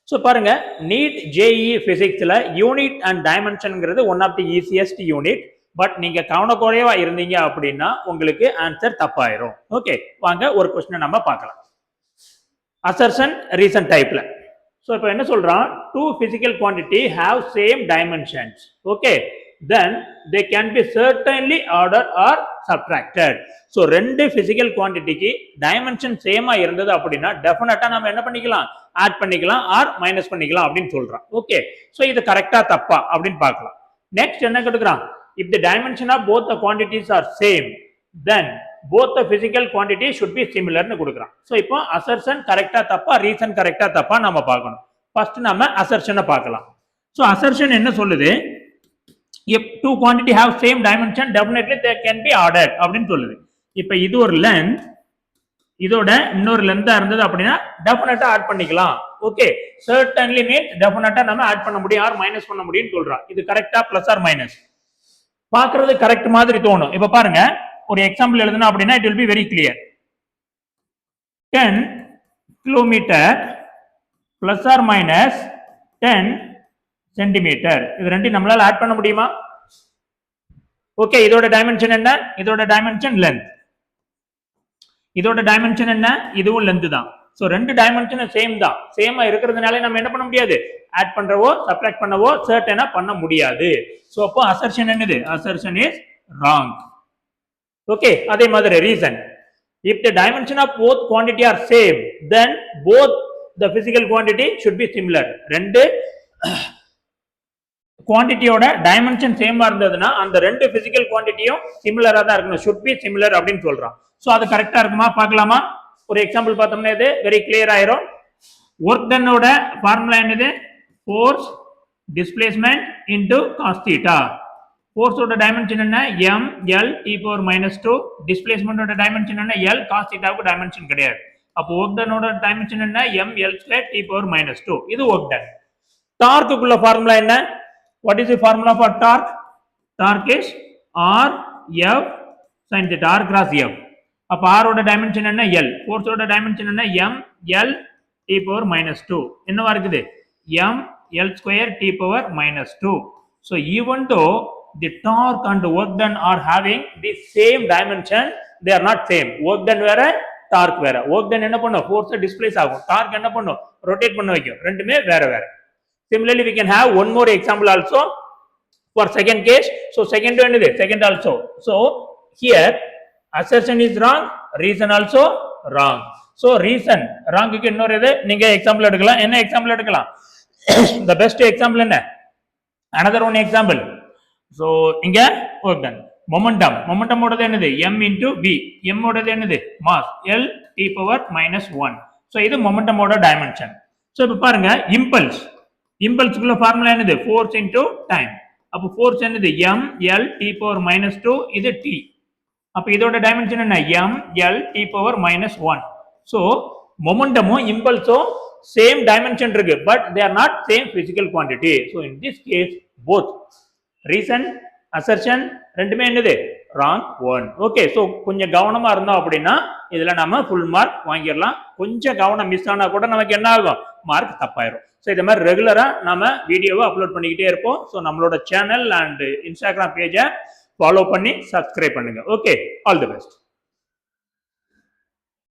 So பாருங்க, NEET JEE பிசிக்ஸ்ல unit and டைமென்ஷன்ங்கிறது one of the easiest unit. But நீங்க கவனக்குறைவா இருந்தீங்க அப்படின்னா உங்களுக்கு ஆன்சர் தப்பாயிரும். ஓகே, வாங்க ஒரு கொஸ்டினை நம்ம பார்க்கலாம். அசர்ஷன் ரீசன் டைப்ல. ஸோ இப்போ என்ன சொல்றான், two physical quantity have same dimensions. Okay, then they can be certainly ordered or subtracted. So ரெண்டு பிசிக்கல் குவான்டிட்டிக்கு டைமென்ஷன் சேமா இருந்தது அப்படின்னா டெஃபினட்டா நம்ம என்ன பண்ணிக்கலாம், ஆட் பண்ணிக்கலாம் ஆர் மைனஸ் பண்ணிக்கலாம் அப்படின்னு சொல்றான். ஓகே, ஸோ இது கரெக்டா தப்பா அப்படின்னு பார்க்கலாம். நெக்ஸ்ட் என்ன கொடுக்குறான், if the dimension of both the quantities are same then both the physical quantity should be similar னு கொடுக்குறான். ஸோ இப்போ அசர்ஷன் கரெக்டா தப்பா, ரீசன் கரெக்டா தப்பா நம்ம பார்க்கணும். ஃபர்ஸ்ட் நம்ம அசர்ஷனை பார்க்கலாம். ஸோ அசர்ஷன் என்ன சொல்லுது, if two quantity have same dimension definitely they can be ordered அப்படின்னு சொல்லுது. இப்போ இது ஒரு லென்த், இதோட இன்னொரு லென்த்தா இருந்தது அப்படின்னா டெஃபினட்டா ஆட் பண்ணிக்கலாம். ஓகே, சர்டன்லி மீன்ஸ் டெஃபினட்டா நம்ம ஆட் பண்ண முடியும் ஆர் மைனஸ் பண்ண முடியும்னு சொல்றான். இது கரெக்டா பிளஸ் ஆர் மைனஸ் பார்க்கிறது கரெக்ட் மாதிரி தோணும். இப்ப பாருங்க, ஒரு எக்ஸாம்பிள் எழுதுனா அப்படின்னா it will be very clear. 10 kilometre plus or minus 10 centimetre. இது ரெண்டையும் நம்மளால ஆட் பண்ண முடியுமா? ஓகே, இதோட டைமென்ஷன் என்ன, இதோட டைமென்ஷன் லென்த், இதோட டைமென்ஷன் என்ன, இதுவும் லென்த் தான். ஸோ ரெண்டு டைமென்ஷன் சேம் தான். சேமா இருக்கிறதுனால நம்ம என்ன பண்ண முடியாது, ஆட் பண்றவோ சப்ட்ராக்ட் பண்ணவோ சர்டனா பண்ண முடியாது. ஸோ அப்போ அசர்ஷன் என்னது, அசர்ஷன் இஸ் ராங். ஓகே, அதே மாதிரி reason, if the dimension of both quantity are same then both the physical quantity should be similar. ரெண்டு குவான்டிட்டியோட டைமென்ஷன் சேமா இருந்ததுன்னா அந்த ரெண்டு பிசிக்கல் குவான்டிட்டியும் சிமிலரா தான் இருக்கணும், should be similar அப்படின்னு சொல்றான். ஸோ அது கரெக்டா இருக்குமா பார்க்கலாமா? ஒரு எக்ஸாம்பிள் பார்த்தோம்னா இது வெரி கிளியர் ஆயிரும். ஒர்க் டன்னோட ஃபார்முலா என்னது, force displacement into cos theta. ஃபோர்ஸோட டைமென்ஷன் என்ன, M L T power minus 2. டிஸ்பிளேஸ்மெண்டோட டைமென்ஷன் என்ன, எல். காஸ் தீட்டாவுக்கு டைமென்ஷன் கிடையாது. அப்போ ஒர்க் டன்னோட டைமென்ஷன் என்ன, M L square T power minus 2. இது ஒர்க் டன். டார்க்குள்ள ஃபார்முலா என்ன, what is the formula for torque? Torque is R F sin theta, R cross F. அப்ப R ஓட டைமென்ஷன் என்ன, L. ஃபோர்ஸ் ஓட டைமென்ஷன் என்ன, M L T power minus 2. என்னவா இருக்குது, M L square T power minus 2. So even though the torque and work done are having the same dimension, they are not same. Work done வேற, torque வேற. work done என்ன பண்ணும், force displays ஆகும், torque என்ன பண்ணும், rotate பண்ண வைக்கும். ரெண்டுமே வேற வேற. Similarly, we can have one more example also for second case. So second one is second also. So here assertion is wrong, reason also wrong. So reason wrong க்கு இன்னொரு இது நீங்க எக்ஸாம்பிள் எடுக்கலாம். என்ன எக்ஸாம்பிள் எடுக்கலாம், the best example என்ன, another one example. So இங்க work done. momentum ஓடது என்னது, m into v. m ஓடது என்னது, mass l t power minus 1. So இது momentum ஓட dimension. So இப்ப பாருங்க, இம்பல்ஸ்க்குள்ள ஃபார்முலா என்னது, ஃபோர்ஸ் இன்டு டைம். அப்போ ஃபோர்ஸ் என்னது, M L T power minus 2. இது டி. அப்போ இதோட டைமென்ஷன் என்ன, M L T power minus 1. So மொமெண்டமும் இம்பல்ஸும் சேம் டைமென்ஷன் இருக்கு, but they are not same physical quantity. So in this case both reason assertion ரெண்டுமே என்னது, ராங் ஒன். ஓகே, ஸோ கொஞ்சம் கவனமா இருந்தோம் அப்படின்னா இதுல நம்ம ஃபுல் மார்க் வாங்கிடலாம். கொஞ்சம் கவனம் மிஸ் ஆனா கூட நமக்கு என்ன ஆகும், மார்க் தப்பாயிரும். ஸோ இது மாதிரி ரெகுலரா நம்ம வீடியோவை அப்லோட் பண்ணிக்கிட்டே இருப்போம். ஸோ நம்மளோட சேனல் அண்ட் இன்ஸ்டாகிராம் பேஜை ஃபாலோ பண்ணி சப்ஸ்கிரைப் பண்ணுங்க. Okay, all the best.